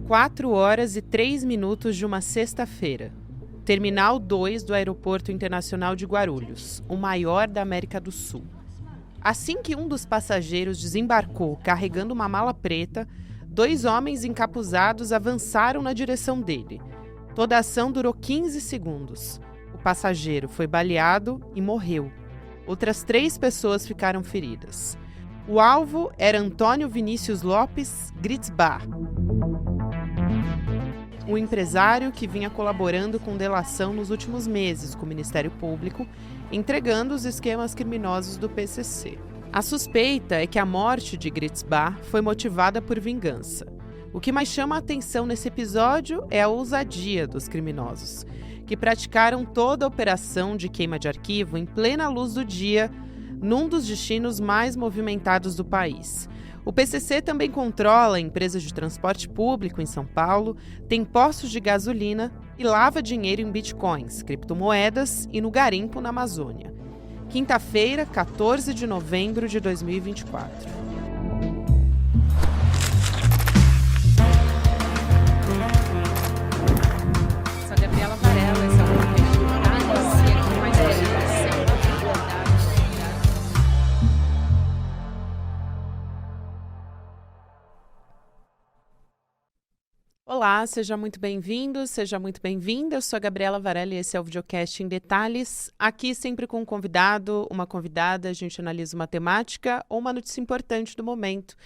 4h03 de uma sexta-feira. Terminal 2 do Aeroporto Internacional de Guarulhos, o maior da América do Sul. Assim que um dos passageiros desembarcou carregando uma mala preta, 2 homens encapuzados avançaram na direção dele. Toda a ação durou 15 segundos. O passageiro foi baleado e morreu. Outras 3 pessoas ficaram feridas. O alvo era Antônio Vinícius Lopes Gritzbach, um empresário que vinha colaborando com delação nos últimos meses com o Ministério Público, entregando os esquemas criminosos do PCC. A suspeita é que a morte de Gritzbach foi motivada por vingança. O que mais chama a atenção nesse episódio é a ousadia dos criminosos, que praticaram toda a operação de queima de arquivo em plena luz do dia, num dos destinos mais movimentados do país. O PCC também controla empresas de transporte público em São Paulo, tem postos de gasolina e lava dinheiro em bitcoins, criptomoedas e no garimpo na Amazônia. Quinta-feira, 14 de novembro de 2024. Sou a Gabriela Varela, esse é o podcast Detalhes, e aqui mais uma edição de verdade. Olá, seja muito bem-vindo, seja muito bem-vinda. Eu sou a Gabriela Varela e esse é o videocast em Detalhes. Aqui sempre com um convidado, uma convidada, a gente analisa uma temática ou uma notícia importante do momento.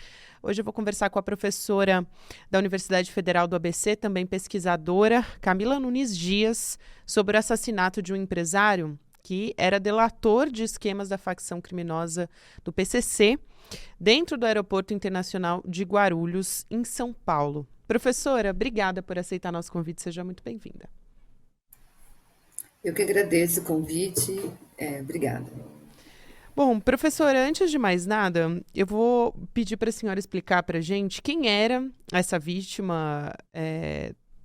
Hoje eu vou conversar com a professora da Universidade Federal do ABC, também pesquisadora, Camila Nunes Dias, sobre o assassinato de um empresário que era delator de esquemas da facção criminosa do PCC, dentro do Aeroporto Internacional de Guarulhos, em São Paulo. Professora, obrigada por aceitar nosso convite, seja muito bem-vinda. Eu que agradeço o convite, obrigada. Bom, professora, antes de mais nada, eu vou pedir para a senhora explicar para a gente quem era essa vítima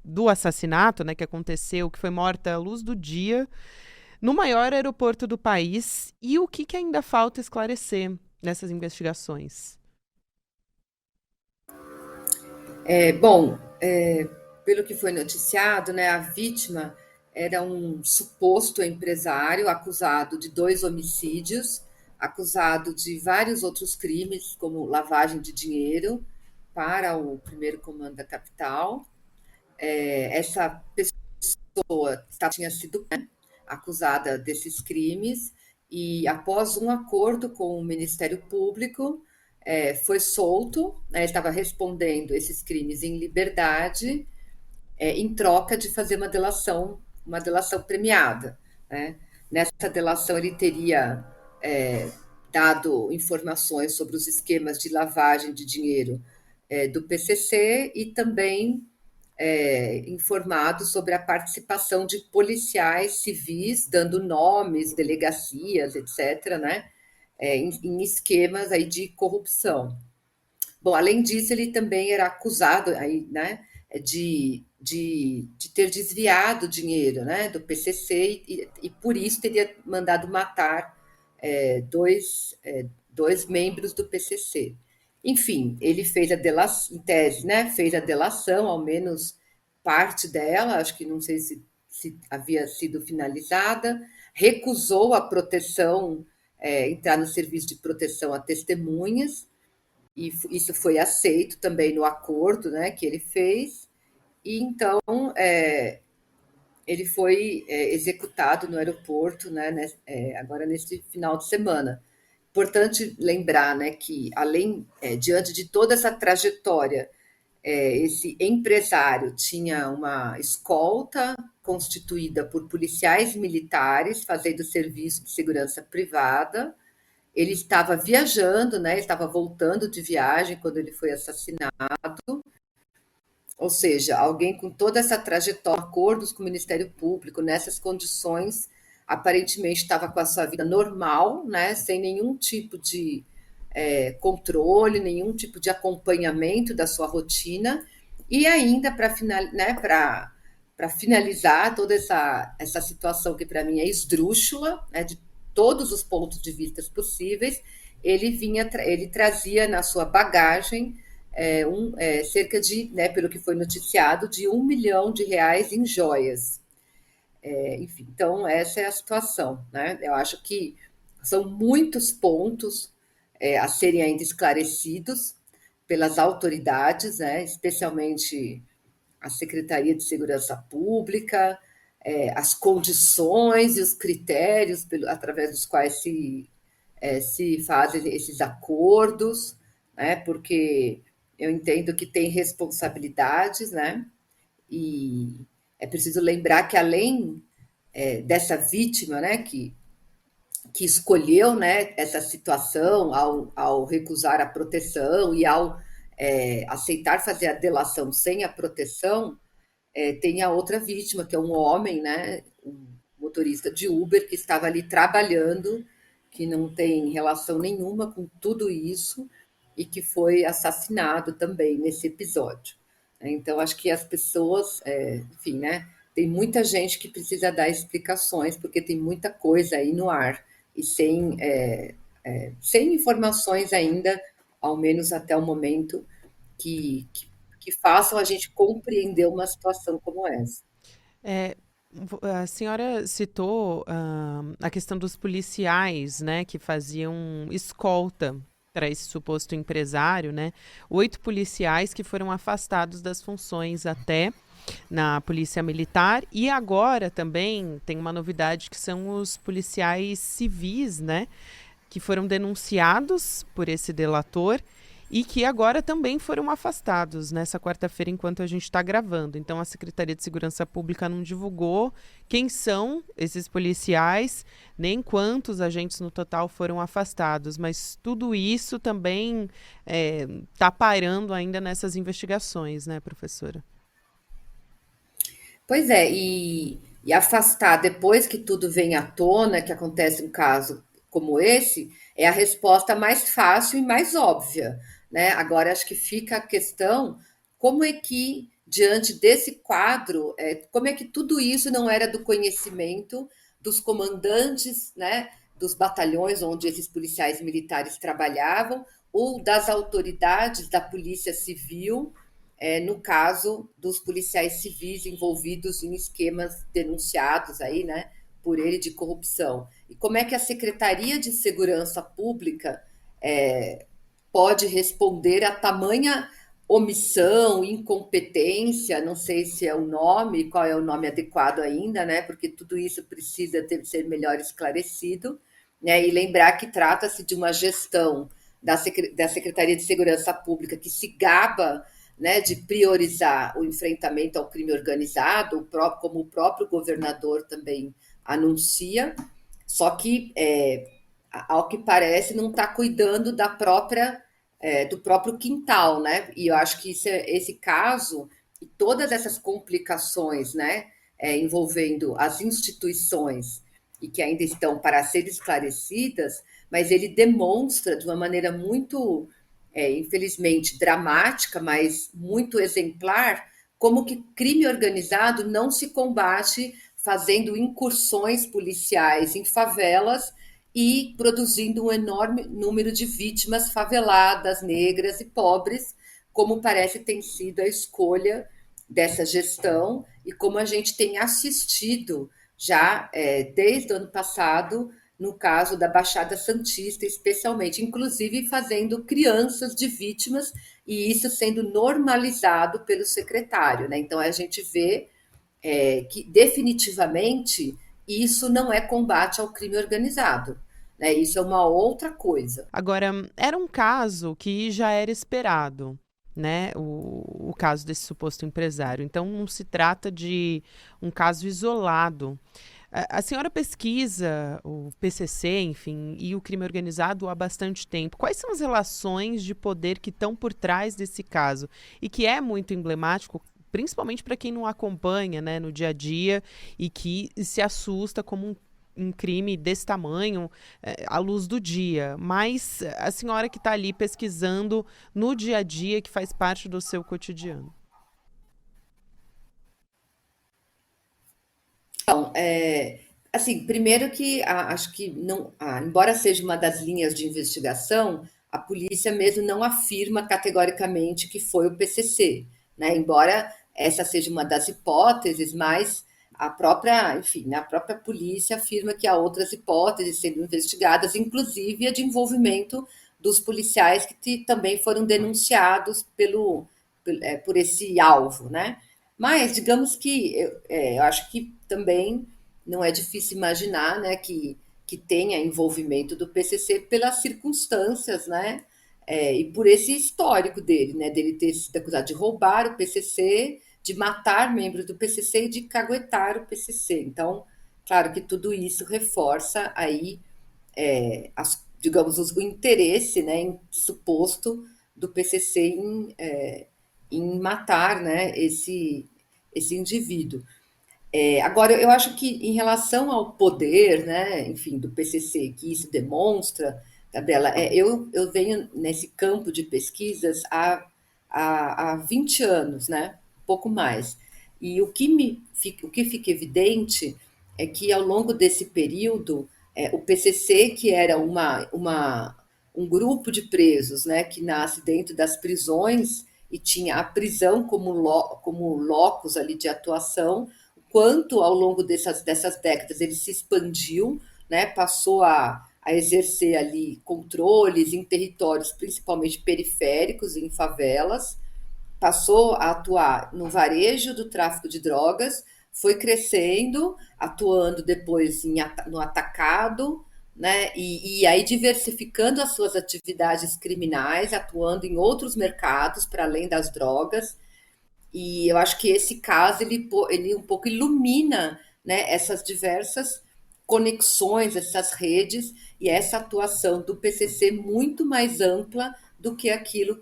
do assassinato, né, que aconteceu, que foi morta à luz do dia, no maior aeroporto do país, e o que ainda falta esclarecer nessas investigações. Pelo que foi noticiado, né, a vítima era um suposto empresário acusado de 2 homicídios, acusado de vários outros crimes, como lavagem de dinheiro para o primeiro comando da capital. Essa pessoa tinha sido acusada desses crimes e, após um acordo com o Ministério Público, foi solto, né, estava respondendo esses crimes em liberdade, em troca de fazer uma delação premiada, né? Nessa delação ele teria dado informações sobre os esquemas de lavagem de dinheiro do PCC e também informado sobre a participação de policiais civis, dando nomes, delegacias, etc., né? Em esquemas aí de corrupção. Bom, além disso, ele também era acusado aí, né, de ter desviado dinheiro, né, do PCC e por isso teria mandado matar dois membros do PCC. Enfim, ele fez a delação, em tese, né, fez a delação, ao menos parte dela, acho que não sei se havia sido finalizada, recusou a proteção, entrar no serviço de proteção a testemunhas, e isso foi aceito também no acordo, né, que ele fez, e então ele foi executado no aeroporto, né, agora nesse final de semana. Importante lembrar, né, que diante de toda essa trajetória, esse empresário tinha uma escolta constituída por policiais militares fazendo serviço de segurança privada. Ele estava viajando, né? Ele estava voltando de viagem quando ele foi assassinado. Ou seja, alguém com toda essa trajetória, acordos com o Ministério Público, nessas condições, aparentemente estava com a sua vida normal, né? Sem nenhum tipo de controle, nenhum tipo de acompanhamento da sua rotina, e ainda para finalizar toda essa situação que para mim é esdrúxula, né, de todos os pontos de vista possíveis, ele trazia na sua bagagem cerca de, né, pelo que foi noticiado, de R$ 1 milhão em joias. Enfim, então essa é a situação, né? Eu acho que são muitos pontos a serem ainda esclarecidos pelas autoridades, né? Especialmente a Secretaria de Segurança Pública, as condições e os critérios através dos quais se fazem esses acordos, né? Porque eu entendo que tem responsabilidades, né? E é preciso lembrar que além dessa vítima, né, que escolheu, né, essa situação ao recusar a proteção e ao aceitar fazer a delação sem a proteção, tem a outra vítima, que é um homem, né, um motorista de Uber que estava ali trabalhando, que não tem relação nenhuma com tudo isso e que foi assassinado também nesse episódio. Então, acho que as pessoas, enfim, né, tem muita gente que precisa dar explicações, porque tem muita coisa aí no ar e sem informações ainda, ao menos até o momento, que façam a gente compreender uma situação como essa. É, a senhora citou a questão dos policiais, né, que faziam escolta para esse suposto empresário, né? 8 policiais que foram afastados das funções até na Polícia Militar e agora também tem uma novidade que são os policiais civis, né? Que foram denunciados por esse delator e que agora também foram afastados nessa quarta-feira enquanto a gente está gravando. Então a Secretaria de Segurança Pública não divulgou quem são esses policiais, nem quantos agentes no total foram afastados, mas tudo isso também está pairando ainda nessas investigações, né, professora? Pois é, e afastar depois que tudo vem à tona, que acontece um caso como esse, é a resposta mais fácil e mais óbvia, né? Agora acho que fica a questão como é que, diante desse quadro, como é que tudo isso não era do conhecimento dos comandantes, né, dos batalhões onde esses policiais militares trabalhavam, ou das autoridades da Polícia Civil, no caso dos policiais civis envolvidos em esquemas denunciados aí, né, por ele de corrupção. E como é que a Secretaria de Segurança Pública pode responder a tamanha omissão, incompetência, não sei se é o nome, qual é o nome adequado ainda, né? Porque tudo isso precisa ser melhor esclarecido, né? E lembrar que trata-se de uma gestão da Secretaria de Segurança Pública que se gaba, né, de priorizar o enfrentamento ao crime organizado, como o próprio governador também anuncia, só que, ao que parece, não está cuidando do próprio quintal, né? E eu acho que esse caso e todas essas complicações, né, envolvendo as instituições e que ainda estão para ser esclarecidas, mas ele demonstra de uma maneira muito, infelizmente, dramática, mas muito exemplar, como que crime organizado não se combate fazendo incursões policiais em favelas e produzindo um enorme número de vítimas faveladas, negras e pobres, como parece ter sido a escolha dessa gestão e como a gente tem assistido já desde o ano passado, no caso da Baixada Santista, especialmente, inclusive fazendo crianças de vítimas e isso sendo normalizado pelo secretário, né? Então a gente vê que definitivamente isso não é combate ao crime organizado, né? Isso é uma outra coisa. Agora, era um caso que já era esperado, né? O caso desse suposto empresário. Então, não se trata de um caso isolado. A senhora pesquisa o PCC, enfim, e o crime organizado há bastante tempo. Quais são as relações de poder que estão por trás desse caso? E que é muito emblemático, principalmente para quem não acompanha, né, no dia a dia e que se assusta como um crime desse tamanho à luz do dia. Mas a senhora que está ali pesquisando no dia a dia, que faz parte do seu cotidiano. Então, assim, primeiro que acho que não, embora seja uma das linhas de investigação, a polícia mesmo não afirma categoricamente que foi o PCC, né? Embora essa seja uma das hipóteses, mas a própria, enfim, a própria polícia afirma que há outras hipóteses sendo investigadas, inclusive a de envolvimento dos policiais que também foram denunciados por esse alvo, né? Mas, digamos que eu acho que também não é difícil imaginar, né, que tenha envolvimento do PCC pelas circunstâncias, né, e por esse histórico dele, né, dele ter sido acusado de roubar o PCC, de matar membros do PCC e de caguetar o PCC. Então, claro que tudo isso reforça aí, digamos, o interesse, né, suposto do PCC em matar, né, esse indivíduo. Agora, eu acho que em relação ao poder, né, enfim, do PCC, que isso demonstra, Gabriela, eu venho nesse campo de pesquisas há 20 anos, né, pouco mais. E o que fica evidente é que ao longo desse período, o PCC, que era um grupo de presos, né, que nasce dentro das prisões e tinha a prisão como locus ali de atuação, quanto ao longo dessas décadas ele se expandiu, né, passou a exercer ali controles em territórios principalmente periféricos, em favelas, passou a atuar no varejo do tráfico de drogas, foi crescendo, atuando depois no atacado, né? E aí diversificando as suas atividades criminais, atuando em outros mercados para além das drogas. E eu acho que esse caso ele um pouco ilumina, né, essas diversas conexões, essas redes e essa atuação do PCC muito mais ampla do que aquilo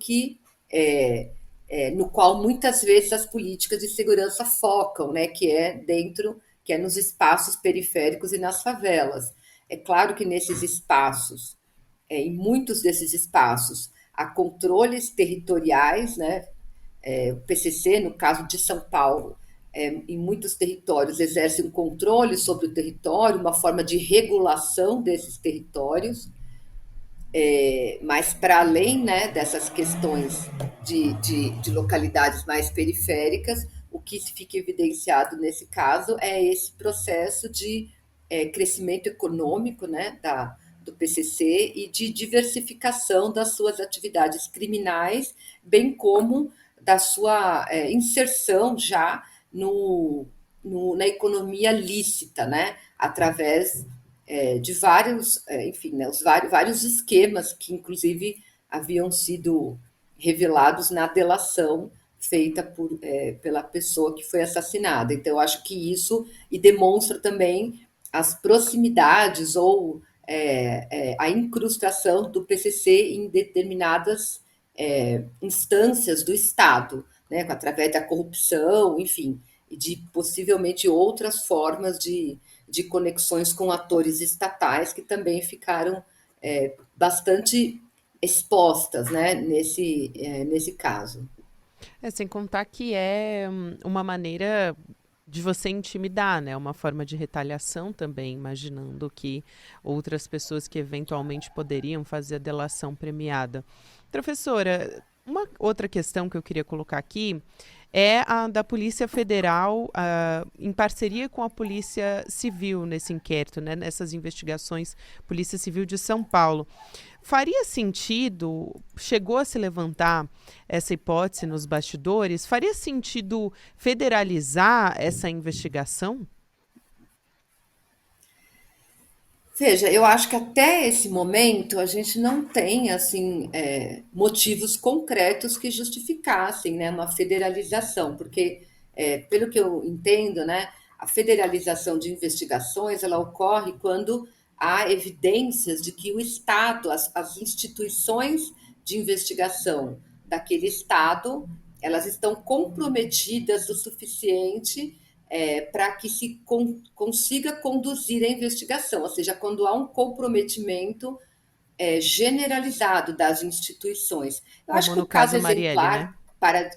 no qual muitas vezes as políticas de segurança focam, né, que é nos espaços periféricos e nas favelas. É claro que nesses espaços, em muitos desses espaços, há controles territoriais, né? O PCC, no caso de São Paulo, em muitos territórios exerce um controle sobre o território, uma forma de regulação desses territórios, mas para além, né, dessas questões de localidades mais periféricas, o que fica evidenciado nesse caso é esse processo de crescimento econômico, né, do PCC e de diversificação das suas atividades criminais, bem como da sua inserção já na economia lícita, né, através de vários, enfim, né, vários esquemas que, inclusive, haviam sido revelados na delação feita pela pessoa que foi assassinada. Então, eu acho que isso e demonstra também as proximidades ou a incrustação do PCC em determinadas instâncias do Estado, né, através da corrupção, enfim, e de possivelmente outras formas de conexões com atores estatais que também ficaram bastante expostas, né, nesse caso. Sem contar que é uma maneira de você intimidar, né? Uma forma de retaliação também, imaginando que outras pessoas que eventualmente poderiam fazer a delação premiada. Professora, uma outra questão que eu queria colocar aqui é a da Polícia Federal, em parceria com a Polícia Civil nesse inquérito, né, nessas investigações, Polícia Civil de São Paulo. Faria sentido, chegou a se levantar essa hipótese nos bastidores, faria sentido federalizar essa investigação? Veja, eu acho que até esse momento a gente não tem assim motivos concretos que justificassem, né, uma federalização, porque pelo que eu entendo, né, a federalização de investigações ela ocorre quando há evidências de que o Estado, as instituições de investigação daquele Estado, elas estão comprometidas o suficiente para que se consiga conduzir a investigação, ou seja, quando há um comprometimento generalizado das instituições. Eu acho Como que no o caso caso Marielle, né? exemplar para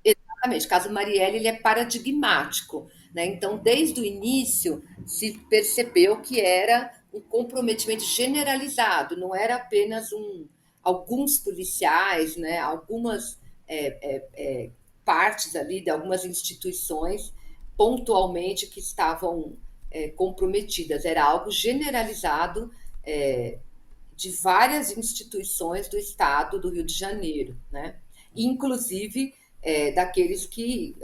exatamente, o caso Marielle ele é paradigmático, né? Então, desde o início se percebeu que era um comprometimento generalizado, não era apenas alguns policiais, né, algumas partes ali de algumas instituições pontualmente que estavam comprometidas. Era algo generalizado de várias instituições do Estado do Rio de Janeiro, né? Inclusive daqueles que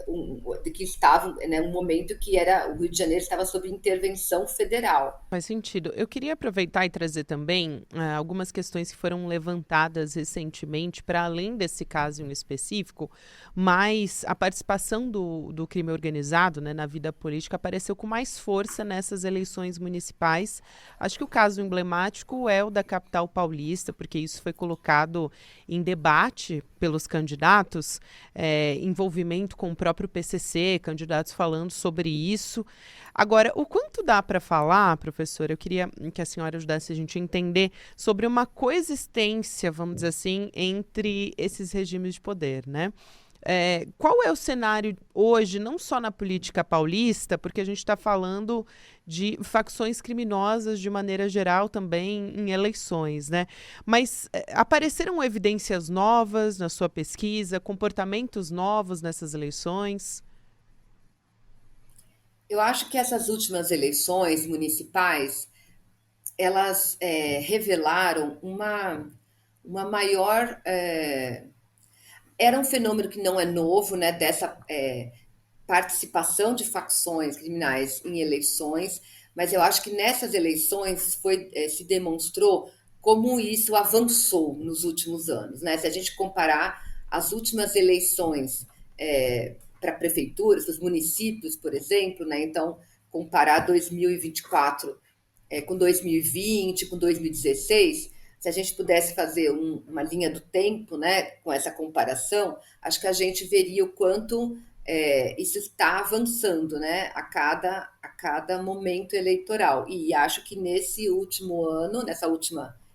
estavam, né, um momento que era o Rio de Janeiro estava sob intervenção federal. Faz sentido. Eu queria aproveitar e trazer também algumas questões que foram levantadas recentemente, para além desse caso em específico, mas a participação do crime organizado, né, na vida política apareceu com mais força nessas eleições municipais. Acho que o caso emblemático é o da capital paulista, porque isso foi colocado em debate pelos candidatos, envolvimento com o próprio PCC, candidatos falando sobre isso. Agora, o quanto dá para falar, professora, eu queria que a senhora ajudasse a gente a entender sobre uma coexistência, vamos dizer assim, entre esses regimes de poder, né? Qual é o cenário hoje, não só na política paulista, porque a gente está falando de facções criminosas de maneira geral também em eleições, né? Mas apareceram evidências novas na sua pesquisa, comportamentos novos nessas eleições? Eu acho que essas últimas eleições municipais, elas revelaram uma maior... era um fenômeno que não é novo, né, dessa participação de facções criminais em eleições, mas eu acho que nessas eleições se demonstrou como isso avançou nos últimos anos, né? Se a gente comparar as últimas eleições para prefeituras, os municípios, por exemplo, né? Então, comparar 2024 com 2020, com 2016, se a gente pudesse fazer uma linha do tempo, né, com essa comparação, acho que a gente veria o quanto isso está avançando, né, a cada momento eleitoral. E acho que nesse último ano,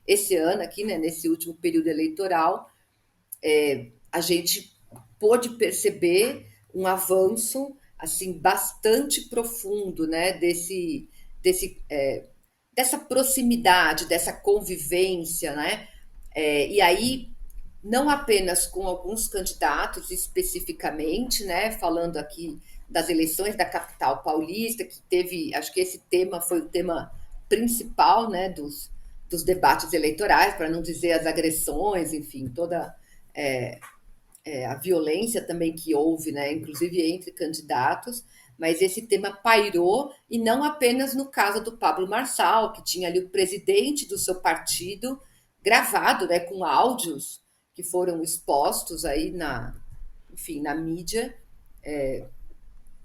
esse ano aqui, né, nesse último período eleitoral, a gente pôde perceber um avanço assim bastante profundo, né, dessa proximidade, dessa convivência, né? E aí, não apenas com alguns candidatos especificamente, né? Falando aqui das eleições da capital paulista, que teve, acho que esse tema foi o tema principal, né? Dos debates eleitorais, para não dizer as agressões, enfim, toda a violência também que houve, né? Inclusive entre candidatos. Mas esse tema pairou, e não apenas no caso do Pablo Marçal, que tinha ali o presidente do seu partido gravado, né, com áudios que foram expostos aí enfim, na mídia,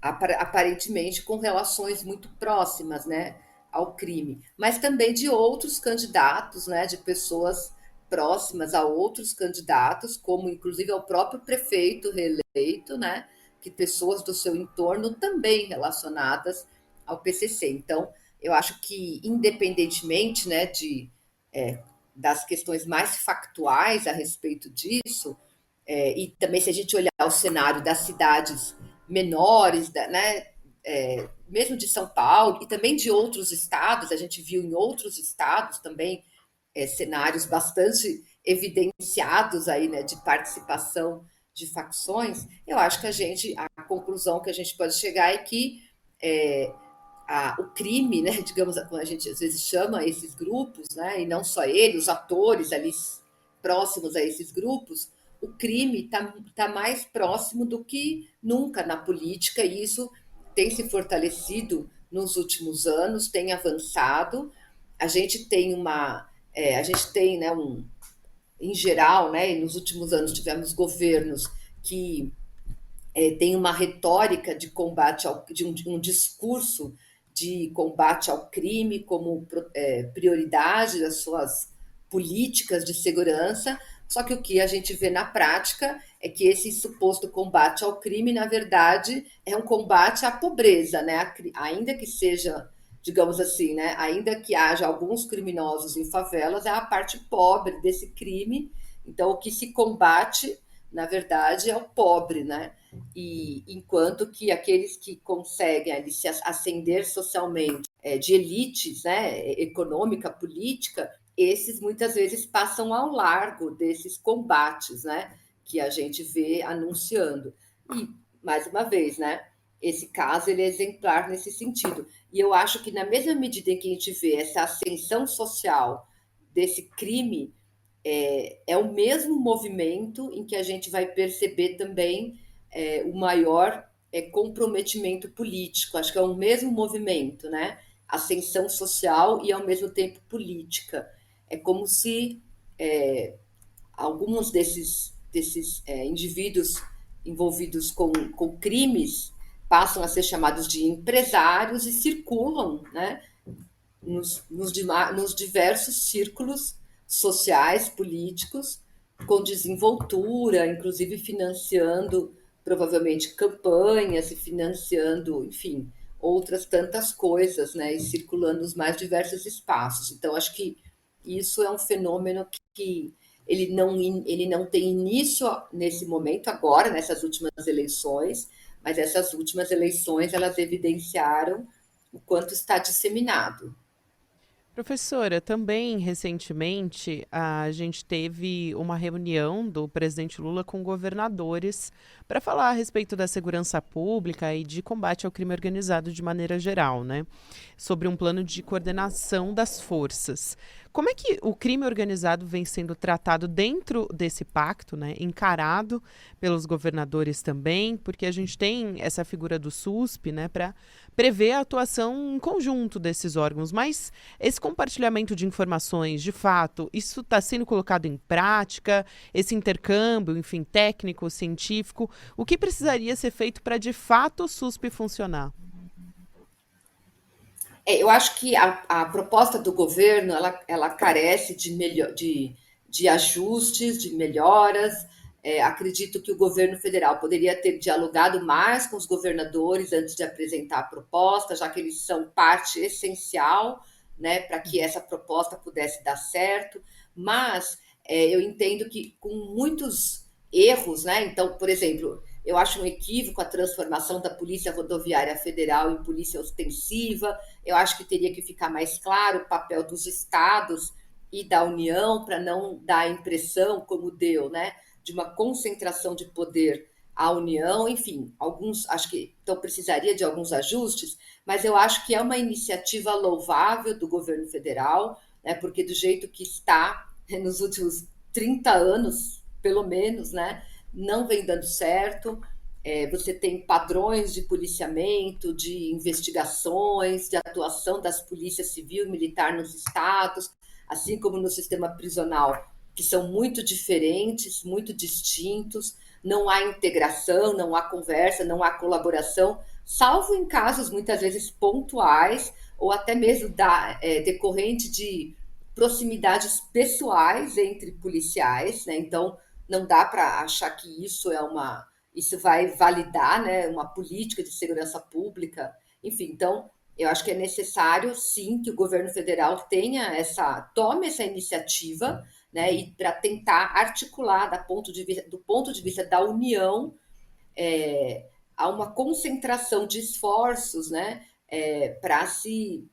aparentemente com relações muito próximas, né, ao crime. Mas também de outros candidatos, né, de pessoas próximas a outros candidatos, como inclusive ao próprio prefeito reeleito, né, que pessoas do seu entorno também relacionadas ao PCC. Então, eu acho que, independentemente, né, das questões mais factuais a respeito disso, e também se a gente olhar o cenário das cidades menores, né, mesmo de São Paulo e também de outros estados, a gente viu em outros estados também cenários bastante evidenciados aí, né, de participação de facções. Eu acho que a conclusão que a gente pode chegar é que o crime, né, digamos, como a gente às vezes chama esses grupos, né, e não só ele, os atores ali próximos a esses grupos, o crime tá mais próximo do que nunca na política, e isso tem se fortalecido nos últimos anos, tem avançado. A gente tem né, em geral, né, nos últimos anos tivemos governos que têm uma retórica de combate de um discurso de combate ao crime como prioridade das suas políticas de segurança, só que o que a gente vê na prática é que esse suposto combate ao crime, na verdade, é um combate à pobreza, né? Ainda que seja, digamos assim, né? Ainda que haja alguns criminosos em favelas, é a parte pobre desse crime. Então, o que se combate, na verdade, é o pobre, né? E enquanto que aqueles que conseguem ali se ascender socialmente, de elites, né? Econômica, política, esses muitas vezes passam ao largo desses combates, né, que a gente vê anunciando. E, mais uma vez, né, esse caso ele é exemplar nesse sentido. E eu acho que na mesma medida em que a gente vê essa ascensão social desse crime, é o mesmo movimento em que a gente vai perceber também o maior comprometimento político. Acho que é o mesmo movimento, né? Ascensão social e ao mesmo tempo política. É como se alguns desses indivíduos envolvidos com crimes passam a ser chamados de empresários e circulam, né, nos diversos círculos sociais, políticos, com desenvoltura, inclusive financiando provavelmente campanhas e financiando, enfim, outras tantas coisas, né, e circulando nos mais diversos espaços. Então, acho que isso é um fenômeno que ele não tem início nesse momento, agora, nessas últimas eleições, mas essas últimas eleições elas evidenciaram o quanto está disseminado. Professora, também recentemente a gente teve uma reunião do presidente Lula com governadores para falar a respeito da segurança pública e de combate ao crime organizado de maneira geral, né? Sobre um plano de coordenação das forças. Como é que o crime organizado vem sendo tratado dentro desse pacto, né? Encarado pelos governadores também, porque a gente tem essa figura do SUSP, né? Para prever a atuação em conjunto desses órgãos, mas esse compartilhamento de informações, de fato, isso está sendo colocado em prática, esse intercâmbio, enfim, técnico, científico, o que precisaria ser feito para, de fato, o SUSP funcionar? Eu acho que a proposta do governo ela carece de ajustes, de melhoras. Acredito que o governo federal poderia ter dialogado mais com os governadores antes de apresentar a proposta, já que eles são parte essencial, né, para que essa proposta pudesse dar certo. Mas eu entendo que com muitos erros, né? Então, por exemplo, eu acho um equívoco a transformação da Polícia Rodoviária Federal em polícia ostensiva. Eu acho que teria que ficar mais claro o papel dos estados e da União para não dar a impressão, como deu, né, de uma concentração de poder à União. Enfim, alguns acho que então precisaria de alguns ajustes, mas eu acho que é uma iniciativa louvável do governo federal, né, porque do jeito que está nos últimos 30 anos, pelo menos, né, não vem dando certo. Você tem padrões de policiamento, de investigações, de atuação das polícias civil e militar nos estados, assim como no sistema prisional, que são muito diferentes, muito distintos. Não há integração, não há conversa, não há colaboração, salvo em casos muitas vezes pontuais ou até mesmo decorrente de proximidades pessoais entre policiais, né? Então, não dá para achar que isso vai validar, né, uma política de segurança pública. Enfim, então eu acho que é necessário sim que o governo federal tome essa iniciativa, né, e para tentar articular do ponto de vista da União, há uma concentração de esforços, né, para se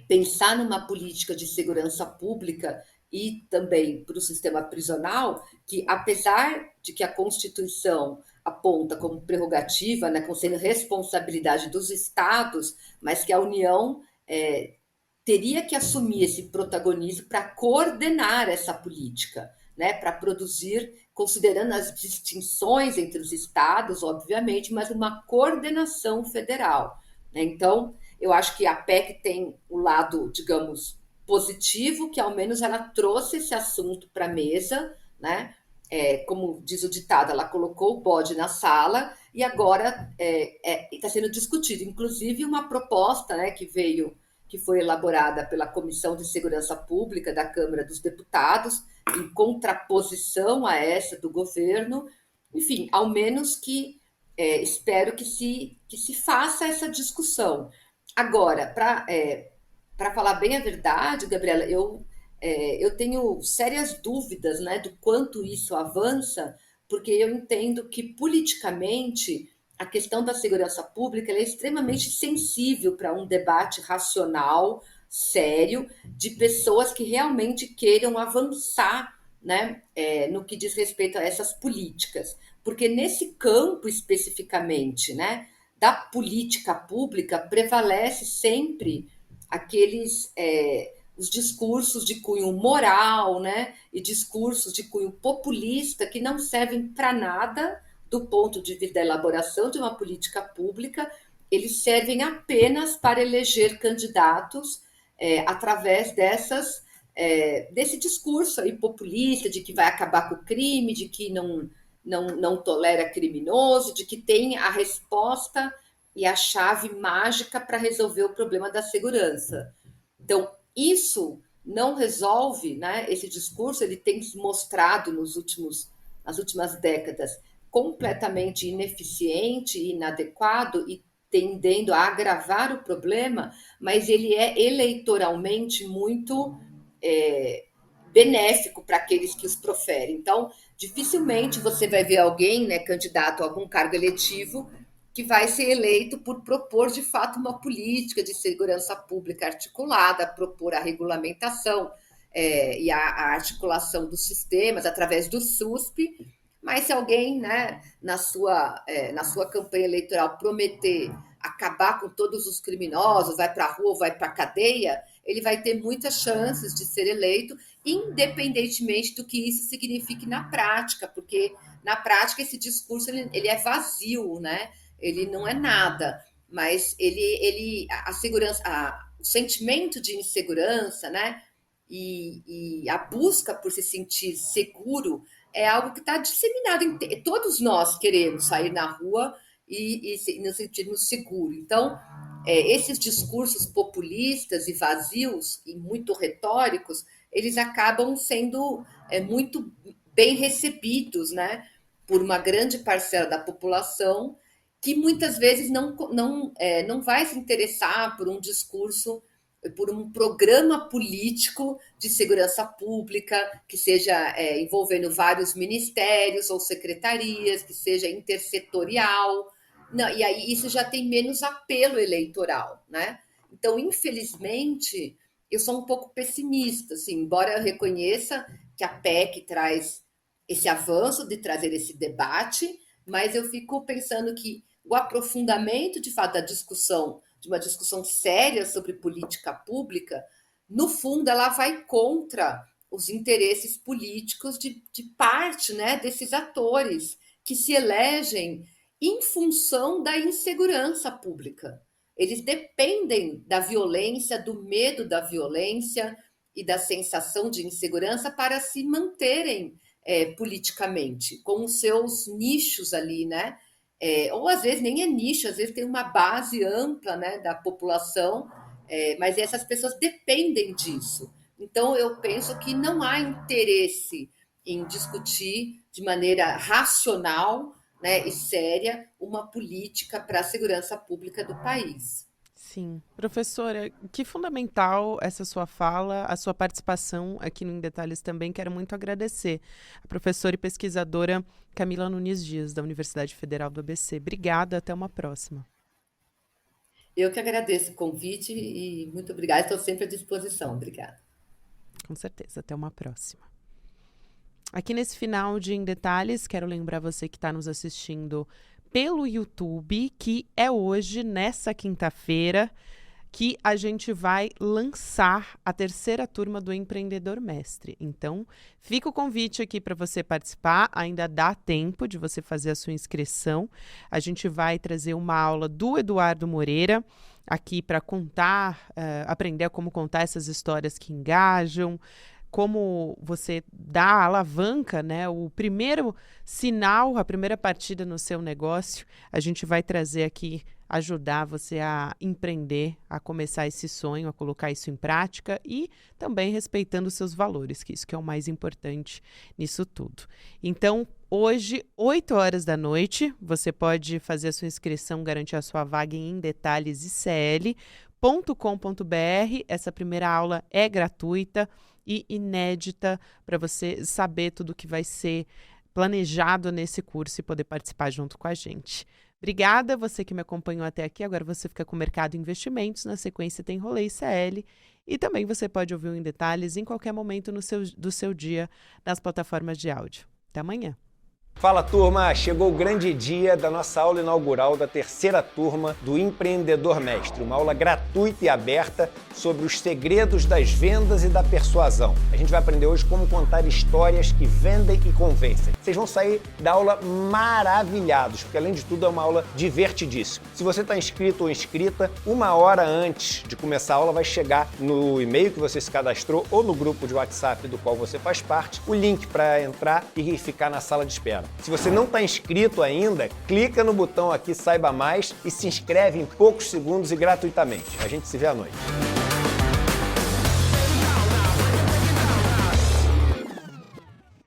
pensar numa política de segurança pública e também para o sistema prisional, que apesar de que a Constituição aponta como prerrogativa, né, como sendo responsabilidade dos estados, mas que a União teria que assumir esse protagonismo para coordenar essa política, né, para produzir, considerando as distinções entre os estados, obviamente, mas uma coordenação federal, né? Então, eu acho que a PEC tem o lado, digamos, positivo, que ao menos ela trouxe esse assunto para a mesa, né? Como diz o ditado, ela colocou o bode na sala e agora está sendo discutido, inclusive uma proposta, né, que foi elaborada pela Comissão de Segurança Pública da Câmara dos Deputados, em contraposição a essa do governo. Enfim, ao menos que espero que se faça essa discussão. Agora, para falar bem a verdade, Gabriela, eu tenho sérias dúvidas, né, do quanto isso avança, porque eu entendo que politicamente a questão da segurança pública é extremamente sensível para um debate racional, sério de pessoas que realmente queiram avançar, né, no que diz respeito a essas políticas. Porque nesse campo especificamente, né, da política pública, prevalece sempre aqueles os discursos de cunho moral, né, e discursos de cunho populista que não servem para nada do ponto de vista da elaboração de uma política pública, eles servem apenas para eleger candidatos através desse discurso aí populista de que vai acabar com o crime, de que não tolera criminoso, de que tem a resposta e a chave mágica para resolver o problema da segurança. Então, isso não resolve, né? Esse discurso ele tem se mostrado nas últimas décadas completamente ineficiente e inadequado e tendendo a agravar o problema, mas ele é eleitoralmente muito benéfico para aqueles que os proferem. Então, dificilmente você vai ver alguém, né, candidato a algum cargo eletivo, que vai ser eleito por propor de fato uma política de segurança pública articulada, propor a regulamentação e a articulação dos sistemas através do SUSP. Mas se alguém, né, na sua campanha eleitoral prometer acabar com todos os criminosos, vai para a rua, vai para a cadeia, ele vai ter muitas chances de ser eleito, independentemente do que isso signifique na prática, porque na prática esse discurso ele é vazio, né? Ele não é nada, mas a segurança, o sentimento de insegurança, né? E a busca por se sentir seguro é algo que está disseminado. Todos nós queremos sair na rua e nos sentirmos seguros. Então, esses discursos populistas e vazios e muito retóricos, eles acabam sendo muito bem recebidos, né, por uma grande parcela da população que muitas vezes não vai se interessar por um discurso, por um programa político de segurança pública que seja envolvendo vários ministérios ou secretarias, que seja intersetorial. Não, e aí isso já tem menos apelo eleitoral, né? Então, infelizmente, eu sou um pouco pessimista, assim, embora eu reconheça que a PEC traz esse avanço de trazer esse debate, mas eu fico pensando que o aprofundamento, de fato, de uma discussão séria sobre política pública, no fundo, ela vai contra os interesses políticos de parte, né, desses atores que se elegem em função da insegurança pública. Eles dependem da violência, do medo da violência e da sensação de insegurança para se manterem politicamente, com os seus nichos ali, né? Ou às vezes nem é nicho, às vezes tem uma base ampla, né, da população, mas essas pessoas dependem disso. Então, eu penso que não há interesse em discutir de maneira racional, né, e séria uma política para a segurança pública do país. Sim. Professora, que fundamental essa sua fala, a sua participação aqui no Em Detalhes também. Quero muito agradecer a professora e pesquisadora Camila Nunes Dias, da Universidade Federal do ABC. Obrigada, até uma próxima. Eu que agradeço o convite e muito obrigada, estou sempre à disposição. Obrigada. Com certeza, até uma próxima. Aqui nesse final de Em Detalhes, quero lembrar você que está nos assistindo pelo YouTube, que é hoje, nessa quinta-feira, que a gente vai lançar a terceira turma do Empreendedor Mestre. Então, fica o convite aqui para você participar, ainda dá tempo de você fazer a sua inscrição. A gente vai trazer uma aula do Eduardo Moreira aqui para contar, aprender a como contar essas histórias que engajam, como você dá a alavanca, né? O primeiro sinal, a primeira partida no seu negócio, a gente vai trazer aqui, ajudar você a empreender, a começar esse sonho, a colocar isso em prática e também respeitando os seus valores, que isso que é o mais importante nisso tudo. Então, hoje, 8 horas da noite, você pode fazer a sua inscrição, garantir a sua vaga em detalhesicl.com.br. Essa primeira aula é gratuita e inédita para você saber tudo que vai ser planejado nesse curso e poder participar junto com a gente. Obrigada, você que me acompanhou até aqui. Agora você fica com o Mercado e Investimentos. Na sequência tem Rolê CL. E também você pode ouvir em detalhes em qualquer momento do seu dia nas plataformas de áudio. Até amanhã. Fala, turma! Chegou o grande dia da nossa aula inaugural da terceira turma do Empreendedor Mestre, uma aula gratuita e aberta sobre os segredos das vendas e da persuasão. A gente vai aprender hoje como contar histórias que vendem e convencem. Vocês vão sair da aula maravilhados, porque além de tudo é uma aula divertidíssima. Se você está inscrito ou inscrita, 1 hora antes de começar a aula vai chegar no e-mail que você se cadastrou ou no grupo de WhatsApp do qual você faz parte, o link para entrar e ficar na sala de espera. Se você não está inscrito ainda, clica no botão aqui Saiba Mais e se inscreve em poucos segundos e gratuitamente. A gente se vê à noite.